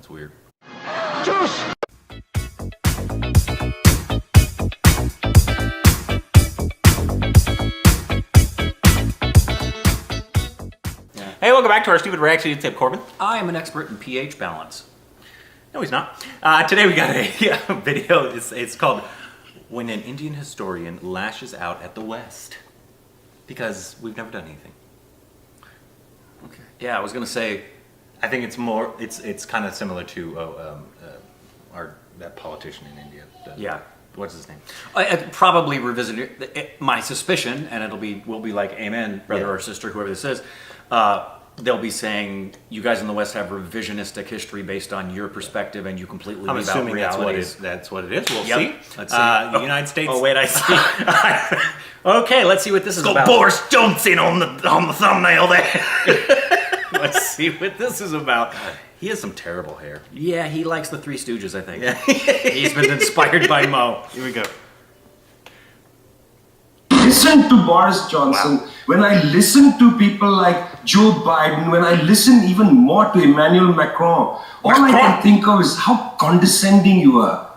That's weird. Juice! Hey, welcome back to our stupid reaction tip, Corbin. I am an expert in pH balance. No, he's not. Today we got a video. It's called "When an Indian Historian Lashes Out at the West," because we've never done anything. Okay. Yeah, I was gonna say. I think it's more. It's kind of similar to that politician in India. Yeah. What's his name? I probably revisit it, my suspicion, and we'll be like, amen, brother or sister, whoever this is. They'll be saying, you guys in the West have revisionistic history based on your perspective, and you completely leave out realities. That's what it is. We'll Yep. see. Let's see. The United States. Oh wait, I see. Okay, let's see what this is Got about. Boris Johnson on the thumbnail there. Let's see what this is about. He has some terrible hair. Yeah, he likes the Three Stooges, I think. Yeah. He's been inspired by Mo. Here we go. Listen to Boris Johnson, when I listen to people like Joe Biden, when I listen even more to Emmanuel Macron, all I can think of is how condescending you are.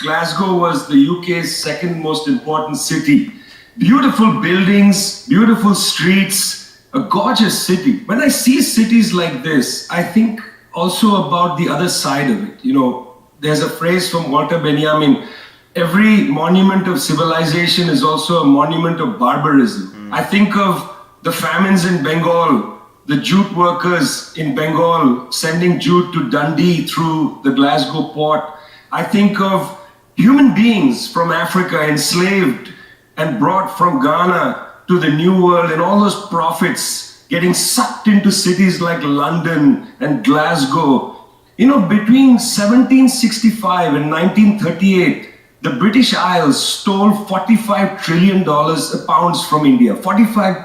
Glasgow was the UK's second most important city. Beautiful buildings, beautiful streets, a gorgeous city. When I see cities like this, I think also about the other side of it. You know, there's a phrase from Walter Benjamin, every monument of civilization is also a monument of barbarism. I think of the famines in Bengal, the jute workers in Bengal sending jute to Dundee through the Glasgow port. I think of human beings from Africa enslaved and brought from Ghana to the New World, and all those prophets getting sucked into cities like London and Glasgow. You know, between 1765 and 1938, the British Isles stole $45 trillion pounds from India, 45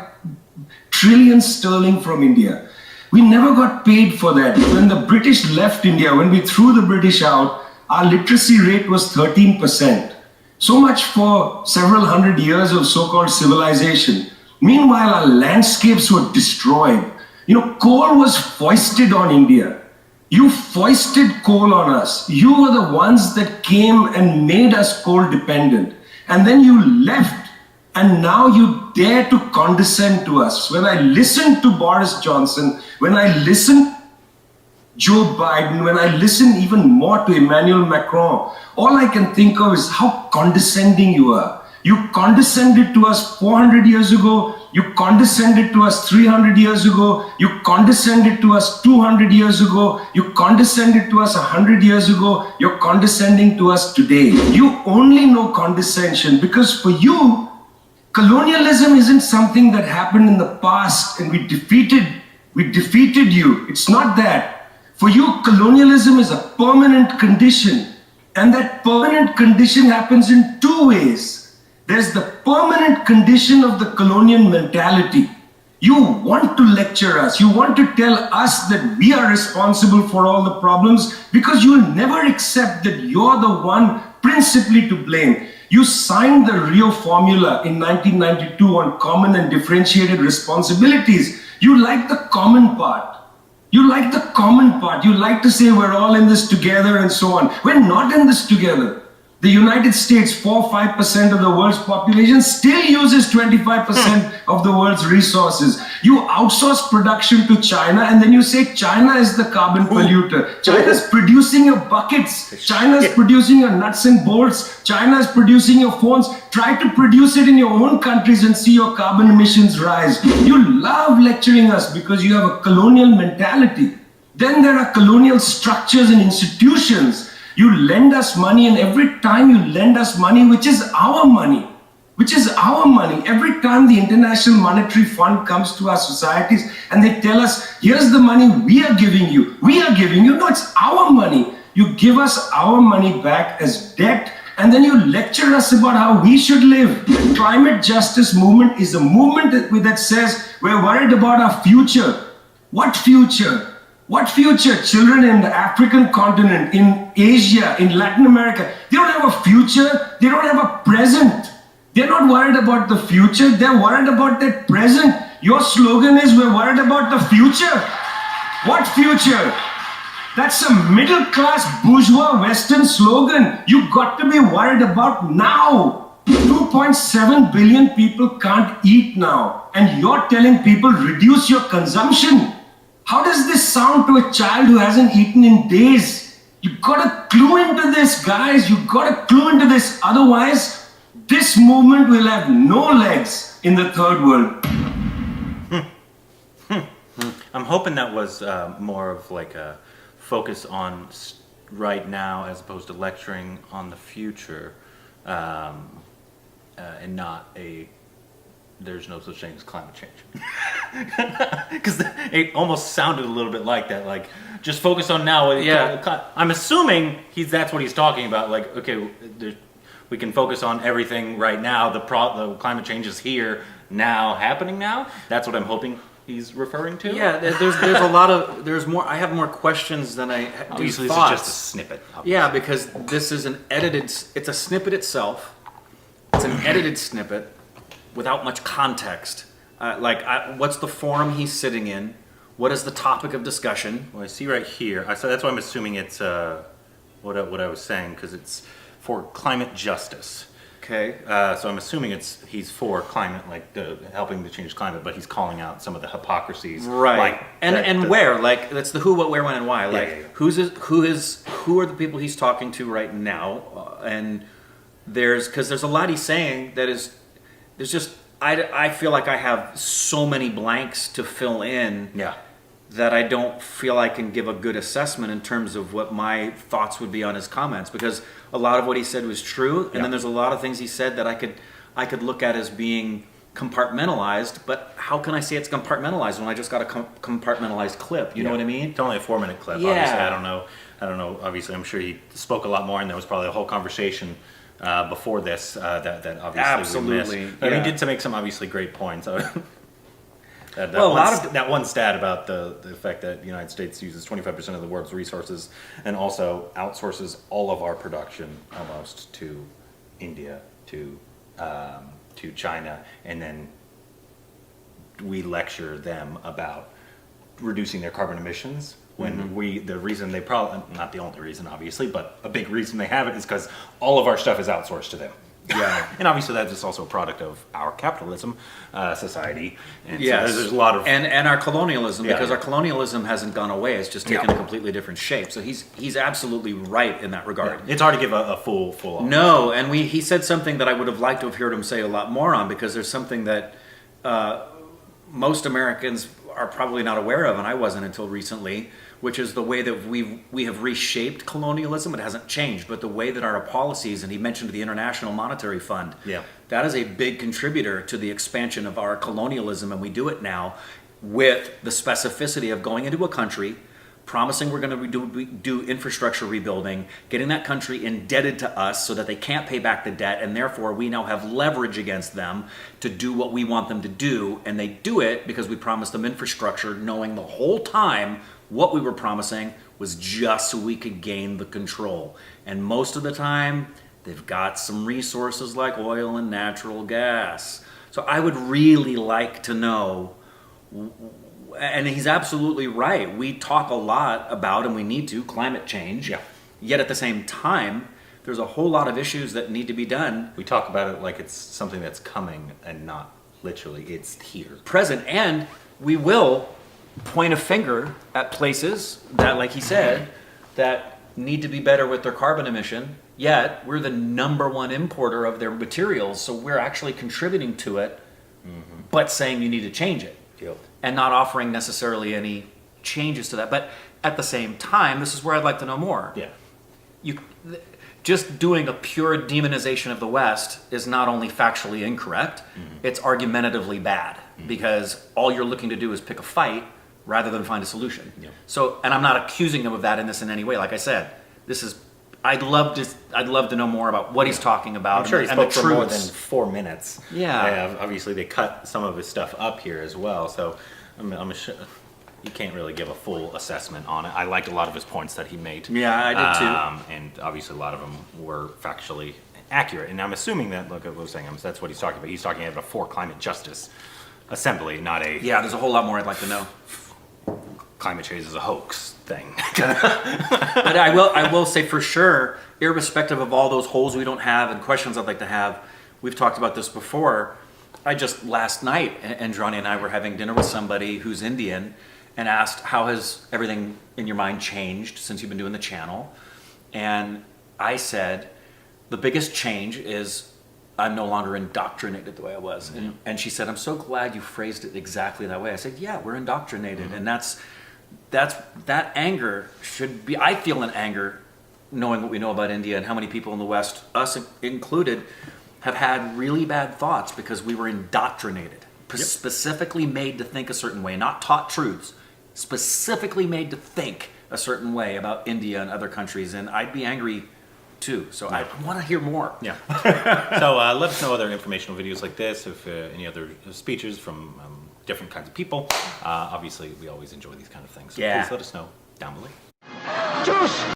trillion sterling from India. We never got paid for that. When the British left India, when we threw the British out, our literacy rate was 13%. So much for several hundred years of so-called civilization. Meanwhile, our landscapes were destroyed. You know, coal was foisted on India. You foisted coal on us. You were the ones that came and made us coal dependent. And then you left, and now you dare to condescend to us. When I listen to Boris Johnson, when I listen Joe Biden, when I listen even more to Emmanuel Macron, all I can think of is how condescending you are. You condescended to us 400 years ago. You condescended to us 300 years ago. You condescended to us 200 years ago. You condescended to us 100 years ago. You're condescending to us today. You only know condescension because for you, colonialism isn't something that happened in the past and we defeated you. It's not that. For you, colonialism is a permanent condition. And that permanent condition happens in two ways. There's the permanent condition of the colonial mentality. You want to lecture us. You want to tell us that we are responsible for all the problems because you will never accept that you're the one principally to blame. You signed the Rio Formula in 1992 on common and differentiated responsibilities. You like the common part. You like the common part. You like to say we're all in this together and so on. We're not in this together. The United States, 4-5% of the world's population, still uses 25% of the world's resources. You outsource production to China and then you say China is the carbon polluter. China's producing your buckets. China's producing your nuts and bolts. China's producing your phones. Try to produce it in your own countries and see your carbon emissions rise. You love lecturing us because you have a colonial mentality. Then there are colonial structures and institutions. You lend us money, and every time you lend us money, which is our money, every time the International Monetary Fund comes to our societies and they tell us, here's the money we are giving you. No, it's our money. You give us our money back as debt, and then you lecture us about how we should live. The climate justice movement is a movement that says we're worried about our future. What future? What future? Children in the African continent, in Asia, in Latin America, they don't have a future, they don't have a present. They're not worried about the future, they're worried about their present. Your slogan is, we're worried about the future. What future? That's a middle class bourgeois Western slogan you got to be worried about now. 2.7 billion people can't eat now, and you're telling people reduce your consumption. How does this sound to a child who hasn't eaten in days? You gotta clue into this, guys. You gotta clue into this. Otherwise, this movement will have no legs in the third world. I'm hoping that was more of like a focus on right now as opposed to lecturing on the future, and not a there's no such thing as climate change. Because it almost sounded a little bit like that, like just focus on now. Yeah. I'm assuming that's what he's talking about. Like, okay, we can focus on everything right now. The climate change is here now, happening now. That's what I'm hoping he's referring to. Yeah, there's more. I have more questions than I do Obviously, thoughts. this is just a snippet. Obviously. Yeah, because this is it's a snippet itself. It's an edited snippet without much context. What's the forum he's sitting in? What is the topic of discussion? Well, I see right here. So that's why I'm assuming it's what I was saying, because it's for climate justice. Okay. So I'm assuming he's for climate, like helping to change climate, but he's calling out some of the hypocrisies. Right. Like where? Like, that's the who, what, where, when, and why. Like, yeah. who are the people he's talking to right now? And because there's a lot he's saying that is, there's just, I feel like I have so many blanks to fill in. Yeah. That I don't feel I can give a good assessment in terms of what my thoughts would be on his comments, because a lot of what he said was true, and then there's a lot of things he said that I could look at as being compartmentalized. But how can I say it's compartmentalized when I just got a compartmentalized clip? You know what I mean? It's only a 4-minute clip. Yeah. Obviously, I don't know. Obviously, I'm sure he spoke a lot more, and there was probably a whole conversation before this that obviously Absolutely. we missed. But Yeah. he did make some obviously great points. That one stat about the fact that the United States uses 25% of the world's resources and also outsources all of our production almost to India, to China, and then we lecture them about reducing their carbon emissions. When the reason they probably, not the only reason obviously, but a big reason they have it is because all of our stuff is outsourced to them. Yeah, and obviously that is also a product of our capitalism society. And Yes, so there's a lot of and our colonialism, because yeah. our colonialism hasn't gone away; it's just taken a completely different shape. So he's absolutely right in that regard. It's hard to give a full. No, and he said something that I would have liked to have heard him say a lot more on, because there's something that most Americans are probably not aware of, and I wasn't until recently, which is the way that we have reshaped colonialism. It hasn't changed, but the way that our policies, and he mentioned the International Monetary Fund, that is a big contributor to the expansion of our colonialism, and we do it now with the specificity of going into a country, promising we're going to do infrastructure rebuilding, getting that country indebted to us so that they can't pay back the debt, and therefore we now have leverage against them to do what we want them to do, and they do it because we promised them infrastructure, knowing the whole time what we were promising was just so we could gain the control. And most of the time, they've got some resources like oil and natural gas. So I would really like to know, and he's absolutely right, we talk a lot about, and we need to, climate change. Yeah. Yet at the same time, there's a whole lot of issues that need to be done. We talk about it like it's something that's coming and not literally, it's here. Present, and we will point a finger at places that, like he said, that need to be better with their carbon emission, yet we're the #1 importer of their materials, so we're actually contributing to it, but saying you need to change it. Yep. And not offering necessarily any changes to that. But at the same time, this is where I'd like to know more. Yeah. Just doing a pure demonization of the West is not only factually incorrect, it's argumentatively bad, because all you're looking to do is pick a fight rather than find a solution. Yeah. So, and I'm not accusing him of that in this in any way. Like I said, this is, I'd love to know more about what he's talking about. I'm sure he and the spoke for more than truths. 4 minutes. Yeah. Obviously, they cut some of his stuff up here as well, so you can't really give a full assessment on it. I liked a lot of his points that he made. Yeah, I did too. And obviously, a lot of them were factually accurate. And I'm assuming that, look, I was saying, that's what he's talking about. He's talking about a for climate justice assembly, not a... Yeah, there's a whole lot more I'd like to know. climate change is a hoax thing. But I will say for sure, irrespective of all those holes we don't have and questions I'd like to have, we've talked about this before. I just last night, Andrani and I were having dinner with somebody who's Indian and asked, how has everything in your mind changed since you've been doing the channel? And I said, the biggest change is I'm no longer indoctrinated the way I was. And she said, I'm so glad you phrased it exactly that way. I said, yeah, we're indoctrinated. And that anger should be, I feel an anger knowing what we know about India and how many people in the West, us included, have had really bad thoughts because we were indoctrinated, specifically made to think a certain way, not taught truths, specifically made to think a certain way about India and other countries. And I'd be angry too. So I want to hear more. Yeah. So let us know other informational videos like this, if any other speeches from different kinds of people. Obviously, we always enjoy these kind of things. So Yeah. please let us know down below. Just